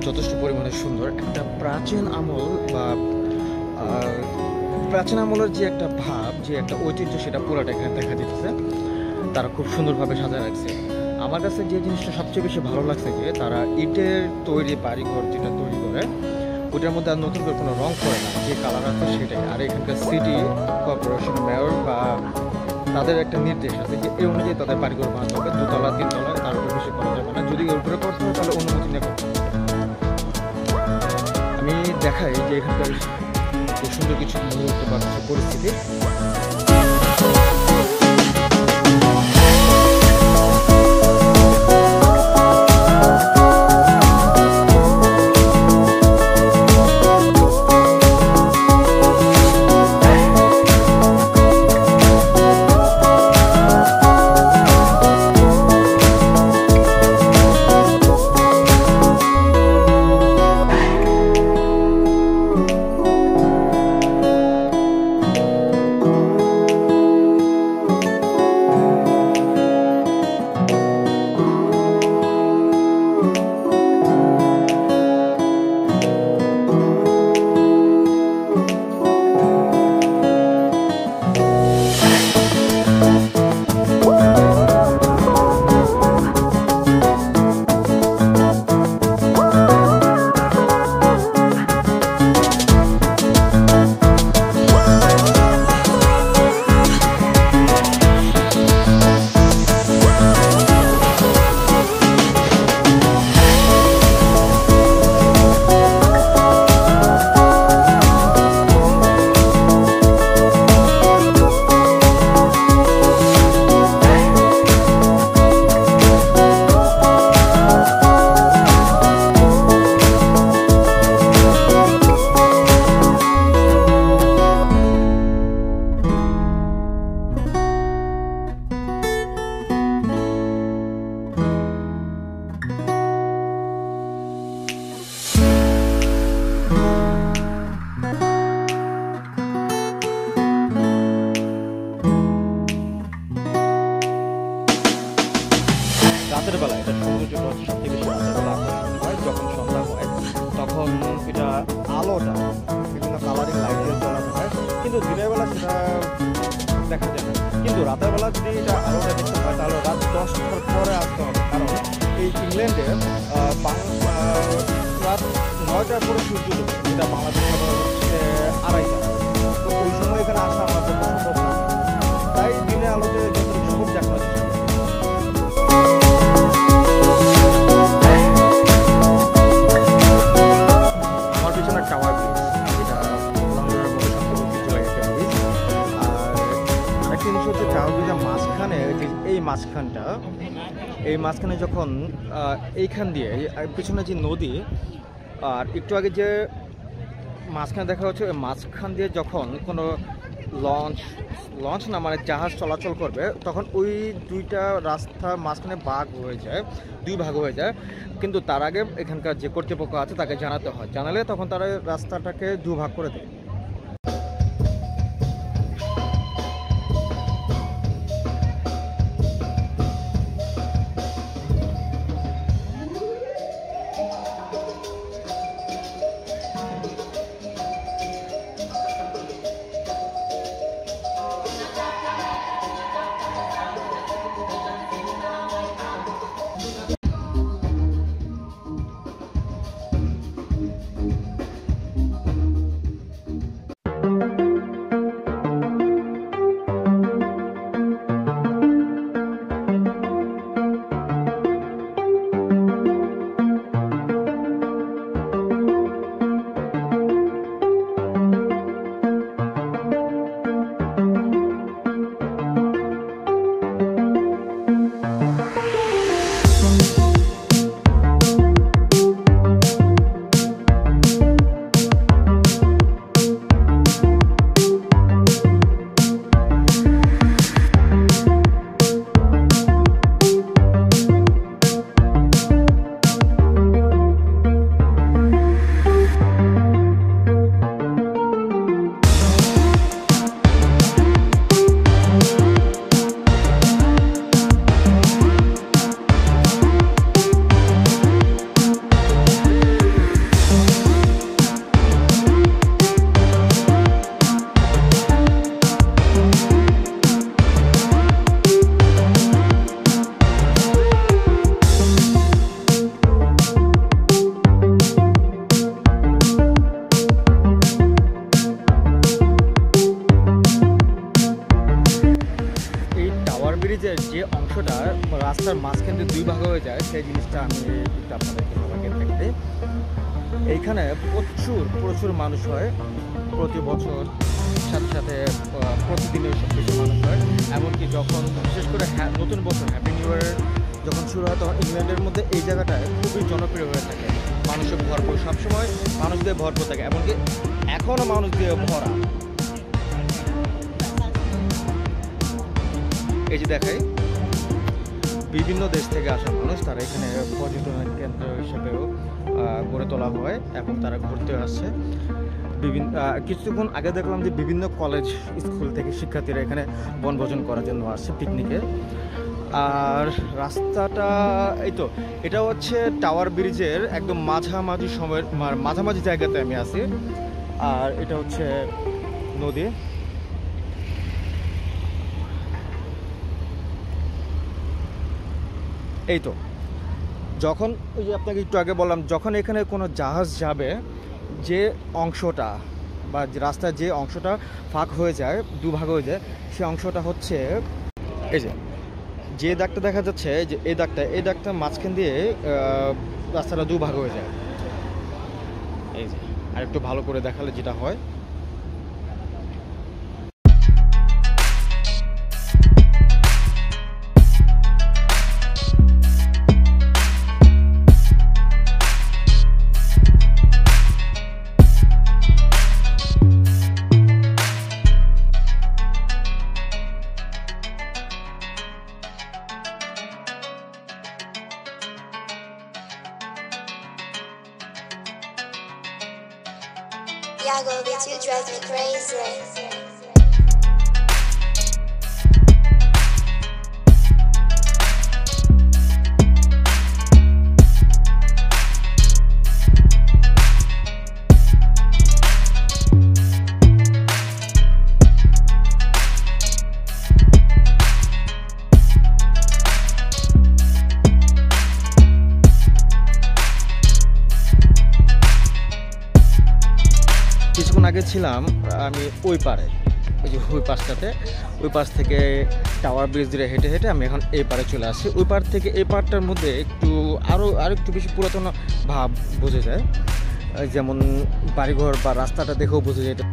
যথেষ্ট পরিমাণে সুন্দর। একটা প্রাচীন আমল বা প্রাচীন আমলের যে একটা ভাব, যে একটা ঐতিহ্য, সেটা পুরোটা এখানে দেখা যাচ্ছে। তারা খুব সুন্দরভাবে সাজায় রাখছে। আমার কাছে যে জিনিসটা সবচেয়ে বেশি ভালো লাগছে যে তারা ইটের তৈরি বাড়িঘর যেটা তৈরি করে ওটার মধ্যে আর নতুন করে কোনো রং করে না, যে কালার আছে সেটাই। আর এখানকার সিটি কর্পোরেশন মেয়র বা তাদের একটা নির্দেশ আছে যে এই অনুযায়ী তাদের বাড়িঘর বানাতে হবে, 2 তলা 3 তলা, তার উপরে বেশি করা যাবে না। যদি এর উপরে করতে হয় তাহলে অনুমতি নিয়ে করতে হবে। আমি দেখাই যে এখানকার যে সুন্দর কিছু মুহূর্ত বা কিছু পরিস্থিতি। রাতের বেলা এটা সৌন্দর্যটা হচ্ছে সবচেয়ে বেশি রাতের বেলা আকর্ষণীয় হয়। যখন সন্ধ্যা হয় তখন এটা আলোটা বিভিন্ন কালারিং লাইট দিয়ে জ্বালানো হয়, কিন্তু দিনের বেলা সেটা দেখা যায় না। কিন্তু রাতের বেলা যদি এটা আলোটা দেখতে হয় তাহলে রাত 10টার পরে আসতে হবে, কারণ এই ইংল্যান্ডে রাত 9টার পরে সূর্য ডুবে, যেটা বাংলাদেশ হচ্ছে 2:30টা। তো ওই সময় এখানে আসা আমার পক্ষে সম্ভব না, তাই দিনের আলোতে যতটুকু সম্ভব দেখানো যায়। এই মাঝখানে যখন এইখান দিয়ে পিছনে যে নদী, আর একটু আগে যে মাঝখানে দেখা হচ্ছে, ওই মাঝখান দিয়ে যখন কোনো লঞ্চ না মানে জাহাজ চলাচল করবে, তখন ওই দুইটা রাস্তার মাঝখানে দুই ভাগ হয়ে যায়। কিন্তু তার আগে এখানকার যে কর্তৃপক্ষ আছে তাকে জানাতে হয়, জানালে তখন তারা রাস্তাটাকে দুভাগ করে দেয়। পরিবেশটা আমি একটু আপনাদেরকে সবাইকে দেখতে। এইখানে প্রচুর প্রচুর মানুষ হয় প্রতি বছর, সাথে সাথে প্রতিদিনের সব বেশি মানুষ হয়। এমনকি যখন বিশেষ করে নতুন বছর হ্যাপি নিউ ইয়ার যখন শুরু হয় তখন ইংল্যান্ডের মধ্যে এই জায়গাটায় খুবই জনপ্রিয় হয়ে থাকে। মানুষের ভরপুর, সবসময় মানুষ দিয়ে ভরপুর থাকে, এমনকি এখনও মানুষ দিয়ে ভরা। এই যে দেখাই, বিভিন্ন দেশ থেকে আসা মানুষ, তারা এখানে পর্যটন কেন্দ্র হিসেবেও গড়ে তোলা হয় এবং তারা ঘুরতে আসছে। কিছুক্ষণ আগে দেখলাম যে বিভিন্ন কলেজ স্কুল থেকে শিক্ষার্থীরা এখানে বনভোজন করার জন্য আসছে পিকনিকে। আর রাস্তাটা এই তো, এটা হচ্ছে টাওয়ার ব্রিজের একদম মাঝামাঝি সময়ের মাঝামাঝি জায়গাতে আমি আছি। আর এটা হচ্ছে নদী। এই তো, যখন ওই যে আপনাকে একটু আগে বললাম, যখন এখানে কোনো জাহাজ যাবে, যে অংশটা বা রাস্তার যে অংশটা ফাঁক হয়ে যায়, দুভাগ হয়ে যায়, সে অংশটা হচ্ছে এই যে দাগটা দেখা যাচ্ছে, যে এই দাগটা মাঝখান দিয়ে রাস্তাটা দুভাগ হয়ে যায়। এই যে আর একটু ভালো করে দেখালে যেটা হয়, Yago, bitch, you drive me crazy. কিছুক্ষণ আগে ছিলাম আমি ওই পারে, ওই যে ওই পাশটাতে, ওই পাশ থেকে টাওয়ার ব্রিজ দিয়ে হেঁটে হেঁটে আমি এখন এই পারে চলে আসছি। ওই পার থেকে এই পারটার মধ্যে একটু আরও একটু বেশি পুরাতন ভাব বোঝা যায়, যেমন বাড়িঘর বা রাস্তাটা দেখেও বোঝা যায় এটা